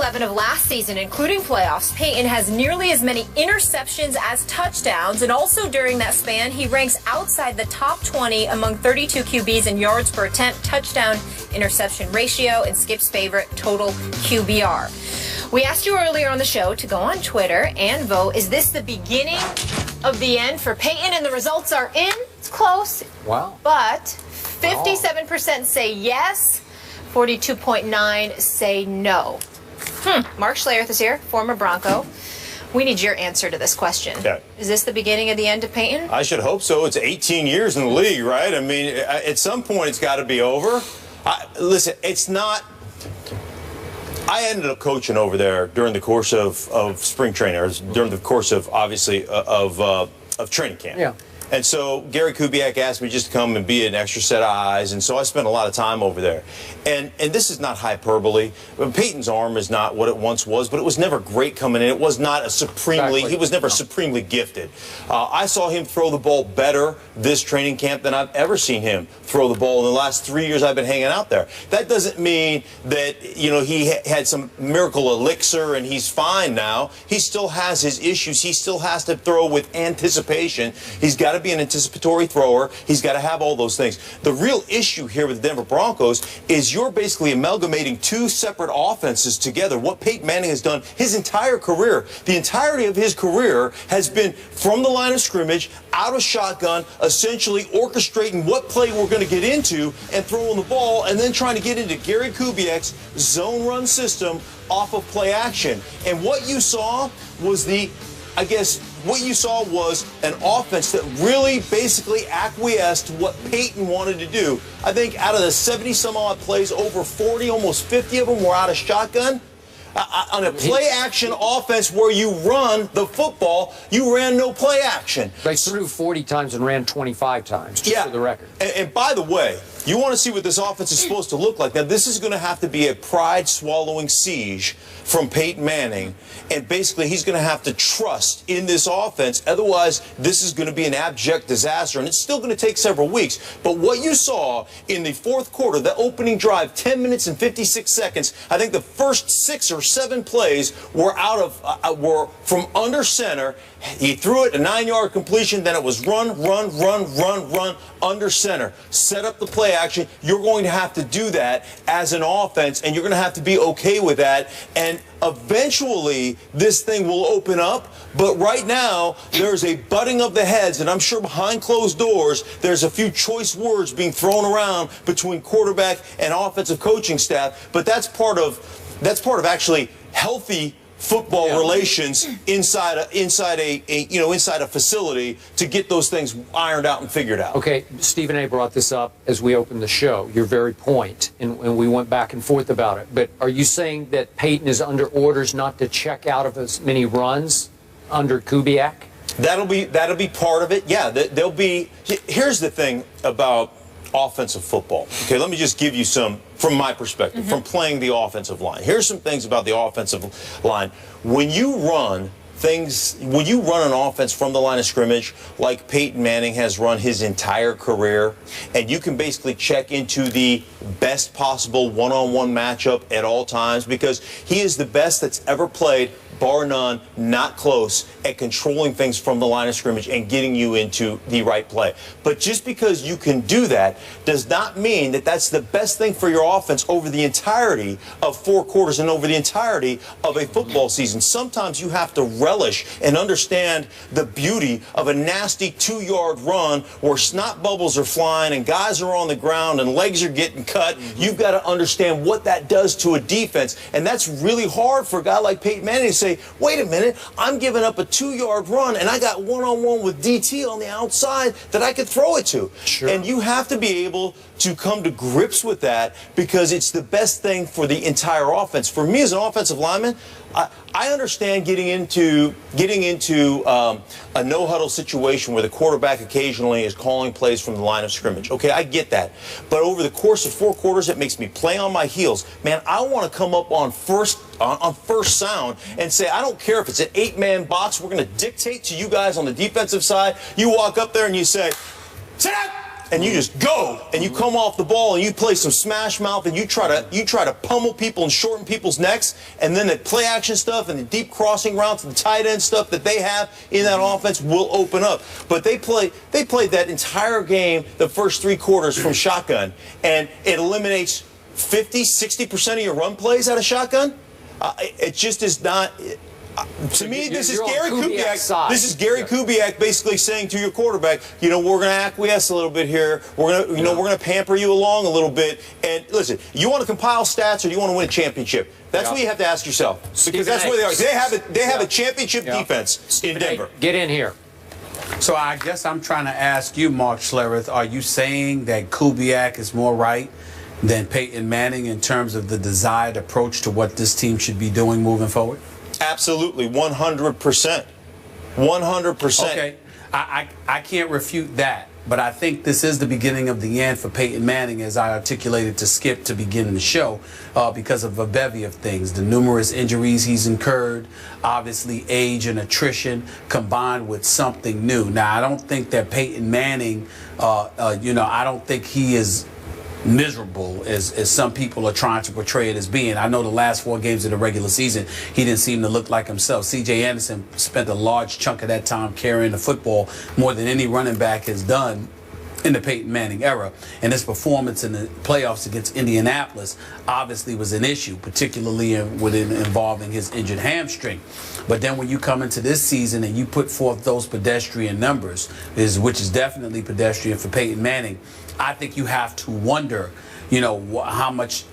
11 of last season, including playoffs, Peyton has nearly as many interceptions as touchdowns, and also during that span, he ranks outside the top 20 among 32 QBs in yards per attempt, touchdown interception ratio, and Skip's favorite, total QBR. We asked you earlier on the show to go on Twitter and vote, is this the beginning of the end for Peyton? And the results are in. It's close. Wow. But 57% say yes, 42.9% say no. Mark Schlereth is here, former Bronco. We need your answer to this question. Okay. Is this the beginning of the end of Peyton? I should hope so. It's 18 years in the league, right? I mean, at some point it's got to be over. Listen, it's not... I ended up coaching over there during the course of spring training, or during the course of, obviously, of training camp. Yeah. And so Gary Kubiak asked me just to come and be an extra set of eyes, and so I spent a lot of time over there. And this is not hyperbole. Peyton's arm is not what it once was, but it was never great coming in. It was not a supremely, he was never supremely gifted. I saw him throw the ball better this training camp than I've ever seen him throw the ball in the last 3 years I've been hanging out there. That doesn't mean that, you know, he had some miracle elixir and he's fine now. He still has his issues. He still has to throw with anticipation. He's got to be an anticipatory thrower. He's got to have all those things. The real issue here with the Denver Broncos is you're basically amalgamating two separate offenses together. What Peyton Manning has done his entire career, the entirety of his career has been from the line of scrimmage, out of shotgun, essentially orchestrating what play we're going to get into and throwing the ball, and then trying to get into Gary Kubiak's zone run system off of play action. And what you saw was what you saw was an offense that really basically acquiesced to what Peyton wanted to do. I think out of the 70-some-odd plays, over 40, almost 50 of them were out of shotgun. On a play-action offense where you run the football, you ran no play action. They threw 40 times and ran 25 times, just for the record. And by the way, you want to see what this offense is supposed to look like. Now, this is going to have to be a pride-swallowing siege from Peyton Manning, and basically he's going to have to trust in this offense. Otherwise, this is going to be an abject disaster, and it's still going to take several weeks. But what you saw in the fourth quarter, the opening drive, 10 minutes and 56 seconds, I think the first 6 or 7 plays were were from under center. He threw it a 9-yard completion, then it was run, under center. Set up the play action. You're going to have to do that as an offense, and you're going to have to be okay with that. And eventually, this thing will open up. But right now, there's a butting of the heads, and I'm sure behind closed doors, there's a few choice words being thrown around between quarterback and offensive coaching staff. But that's part of actually healthy football relations inside a facility to get those things ironed out and figured out. Okay, Stephen A. brought this up as we opened the show, your very point, and we went back and forth about it. But are you saying that Peyton is under orders not to check out of as many runs under Kubiak? That'll be part of it. Yeah, there'll be. Here's the thing about offensive football. Okay, let me just give you some from my perspective, from playing the offensive line. Here's some things about the offensive line. When you run an offense from the line of scrimmage, like Peyton Manning has run his entire career, and you can basically check into the best possible one-on-one matchup at all times, because he is the best that's ever played, bar none, not close, at controlling things from the line of scrimmage and getting you into the right play. But just because you can do that does not mean that that's the best thing for your offense over the entirety of 4 quarters and over the entirety of a football season. Sometimes you have to relish and understand the beauty of a nasty 2-yard run where snot bubbles are flying and guys are on the ground and legs are getting cut. You've got to understand what that does to a defense, and that's really hard for a guy like Peyton Manning to say, wait a minute, I'm giving up a 2-yard run and I got one-on-one with DT on the outside that I could throw it to. Sure. And you have to be able to come to grips with that, because it's the best thing for the entire offense. For me as an offensive lineman, I understand getting into a no-huddle situation where the quarterback occasionally is calling plays from the line of scrimmage. Okay, I get that. But over the course of 4 quarters, it makes me play on my heels. Man, I want to come up on first sound and say, I don't care if it's an 8-man box. We're going to dictate to you guys on the defensive side. You walk up there and you say, sit down. and you just go, and you come off the ball, and you play some smash mouth, and you try to pummel people and shorten people's necks, and then the play action stuff and the deep crossing routes and the tight end stuff that they have in that offense will open up. But they played that entire game, the first 3 quarters from shotgun, and it eliminates 50-60% of your run plays out of shotgun. It just is not. To me, this is Gary Kubiak. This is Gary Kubiak basically saying to your quarterback, you know, we're going to acquiesce a little bit here. We're going to, we're going to pamper you along a little bit. And listen, you want to compile stats or do you want to win a championship? That's what you have to ask yourself, because that's where they are. They have a championship defense in Denver. Get in here. So I guess I'm trying to ask you, Mark Schlereth, are you saying that Kubiak is more right than Peyton Manning in terms of the desired approach to what this team should be doing moving forward? Absolutely, 100%. 100%. Okay, I can't refute that, but I think this is the beginning of the end for Peyton Manning, as I articulated to Skip to begin the show, because of a bevy of things. The numerous injuries he's incurred, obviously age and attrition, combined with something new. Now, I don't think that Peyton Manning, I don't think he is miserable as some people are trying to portray it as being. I know the last 4 games of the regular season, he didn't seem to look like himself. C.J. Anderson spent a large chunk of that time carrying the football more than any running back has done in the Peyton Manning era. And his performance in the playoffs against Indianapolis obviously was an issue, particularly involving his injured hamstring. But then when you come into this season and you put forth those pedestrian numbers, which is definitely pedestrian for Peyton Manning, I think you have to wonder, how much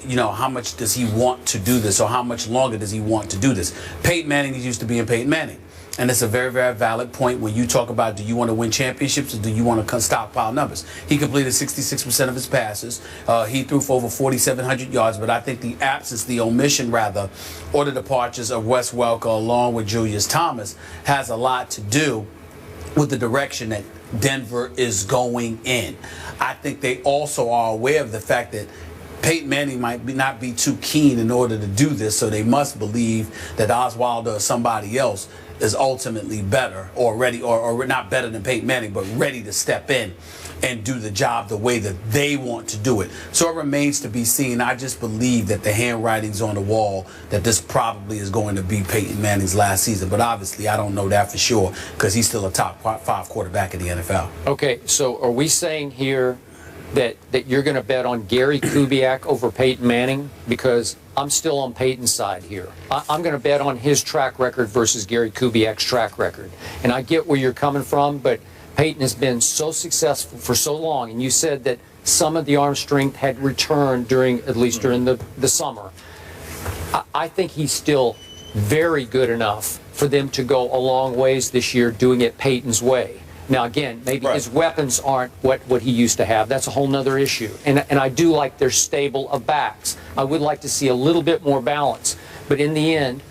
does he want to do this, or how much longer does he want to do this? Peyton Manning is used to being Peyton Manning. And it's a very, very valid point when you talk about, do you want to win championships or do you want to stockpile numbers? He completed 66% of his passes. He threw for over 4,700 yards. But I think the omission, or the departures of Wes Welker along with Julius Thomas has a lot to do with the direction that Denver is going in. I think they also are aware of the fact that Peyton Manning might not be too keen in order to do this, so they must believe that Osweiler or somebody else is ultimately better, or ready, or not better than Peyton Manning, but ready to step in and do the job the way that they want to do it. So it remains to be seen. I just believe that the handwriting's on the wall that this probably is going to be Peyton Manning's last season. But obviously, I don't know that for sure, because he's still a top 5 quarterback in the NFL. Okay, so are we saying here that you're going to bet on Gary Kubiak over Peyton Manning? Because I'm still on Peyton's side here. I'm going to bet on his track record versus Gary Kubiak's track record. And I get where you're coming from, but Peyton has been so successful for so long, and you said that some of the arm strength had returned during the summer. I think he's still very good enough for them to go a long ways this year doing it Peyton's way. Now, again, maybe his weapons aren't what he used to have. That's a whole nother issue. And I do like their stable of backs. I would like to see a little bit more balance. But in the end,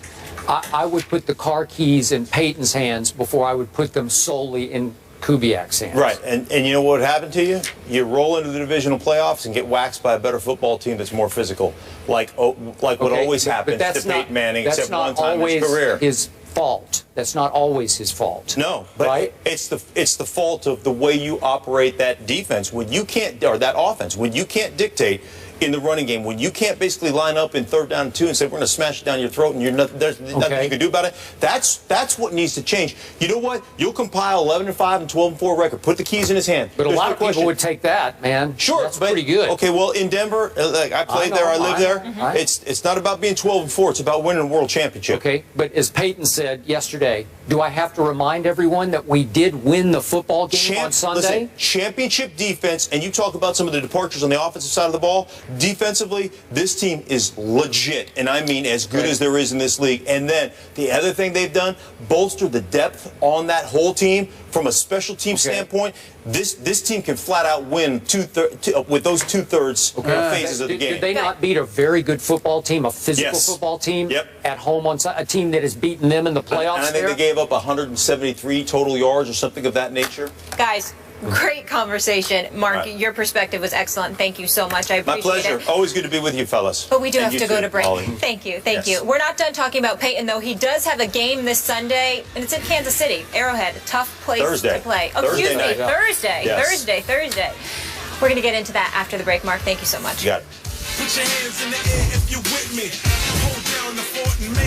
I would put the car keys in Peyton's hands before I would put them solely in Kubiak's hands. Right. And you know what would happen to you? You roll into the divisional playoffs and get waxed by a better football team that's more physical, like what always happens to Peyton Manning, except one time in his career. His fault. That's not always his fault. No, but it's the fault of the way you operate that defense when you can't, or that offense, when you can't dictate in the running game, when you can't basically line up in 3rd down and 2 and say, we're going to smash it down your throat and there's nothing you can do about it. That's what needs to change. You know what? You'll compile 11-5 and 12-4 record. Put the keys in his hand. But a lot of people would take that, man. Sure. That's pretty good. Okay, well, in Denver, I played there, I lived there. It's not about being 12-4. It's about winning a world championship. Okay, but as Peyton said yesterday, do I have to remind everyone that we did win the football game on Sunday? Listen, championship defense, and you talk about some of the departures on the offensive side of the ball. Defensively, this team is legit, and I mean as good as there is in this league. And then the other thing they've done, bolster the depth on that whole team from a special team standpoint. This team can flat out win with those 2/3 phases of the game. Did they not beat a very good football team, a physical football team at home on a team that has beaten them in the playoffs? And I think they gave up 173 total yards or something of that nature. Guys, great conversation. Mark, your perspective was excellent. Thank you so much. I appreciate it. My pleasure. Always good to be with you, fellas. But we do have to go to break. Thank you. Thank you. We're not done talking about Peyton, though. He does have a game this Sunday, and it's in Kansas City. Arrowhead, tough place to play. Oh, excuse me, Thursday. Thursday. We're going to get into that after the break. Mark, thank you so much. You got it. Put your hands in the air if you're with me. Hold down the fort and make